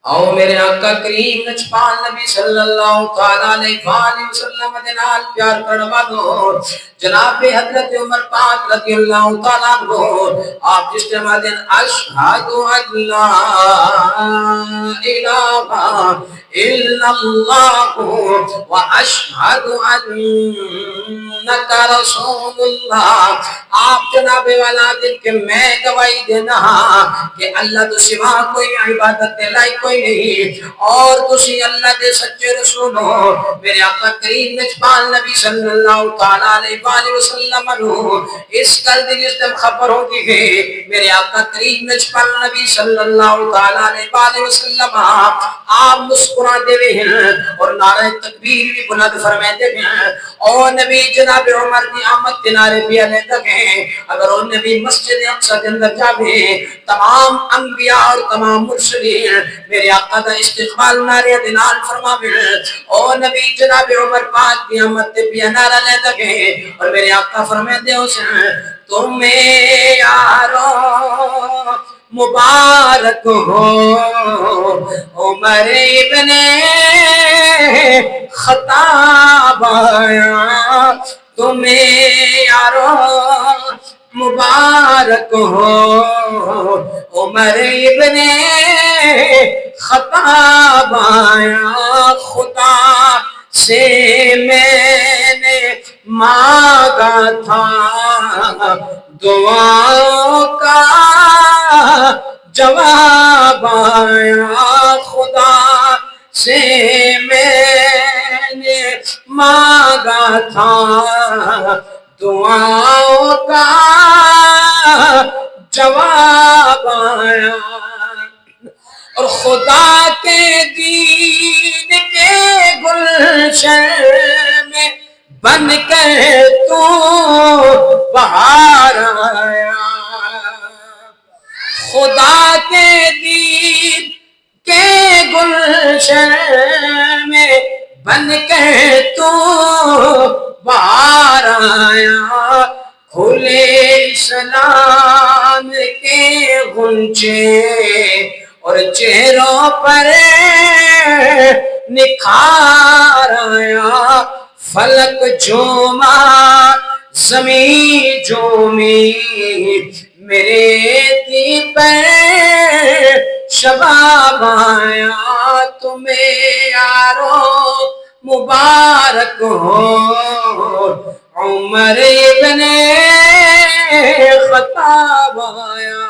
آؤ میرے آقا کریم نچپال نبی صلی اللہ تعالیٰ علیہ وآلہ وسلم دنال پیار کروا دو جناب حضرت عمر پاک رضی اللہ تعالیٰ عنہ آپ جس ٹائم دن اشہد ان لا الہ الا اللہ و اشہد انک رسول اللہ، آپ جناب والا دن کہ میں گواہی دینا کہ اللہ تو سوا کوئی عبادت لائق کوئی نہیں اور تسی اللہ دے سچے رسول ہو۔ میرے آقا کریم نچپال نبی صلی اللہ تعالیٰ علیہ وآلہ وسلم اس کل دن اس دن خبر ہوگی ہے میرے آقا کریم نچپال نبی صلی اللہ تعالیٰ علیہ وآلہ وسلم آپ مسکرا دے ہوئے ہیں اور نعرہ تکبیر بھی بلند فرمائے دے ہوئے ہیں۔ اور نبی جناب عمر کی آمد کے نعرے بھی علیہ لگے، اگر وہ نبی مسجد اقصی کے اندر جاوے تمام انبیاء اور تمام مرسلین میرے آقا دا استقبال نعرے دنال فرماوے، اور نبی جناب عمر پاک کی آمد تے بھی نعرہ لے لگے اور میرے آقا فرمائے دے اسے تمہیں یارو مبارک ہو عمر ابن خطاب آیا، تمہیں یارو مبارک ہو عمر ابن خطاب آیا، خدا سے میں نے مانگا تھا دعاؤں کا جواب آیا، خدا سے میں نے مانگا تھا دعاؤں کا جواب آیا، اور خدا کے دین کے گلشن میں بن کر تو بہار آیا، خدا کے دین کے گلشن میں بن کر تو بہار آیا، کھلے اسلام کے غنچے اور چہروں پر نکھار آیا، فلک جھوما زمین جھومی میرے دل پر شباب آیا، تمہیں یارو مبارک ہو عمر ابن خطاب آیا۔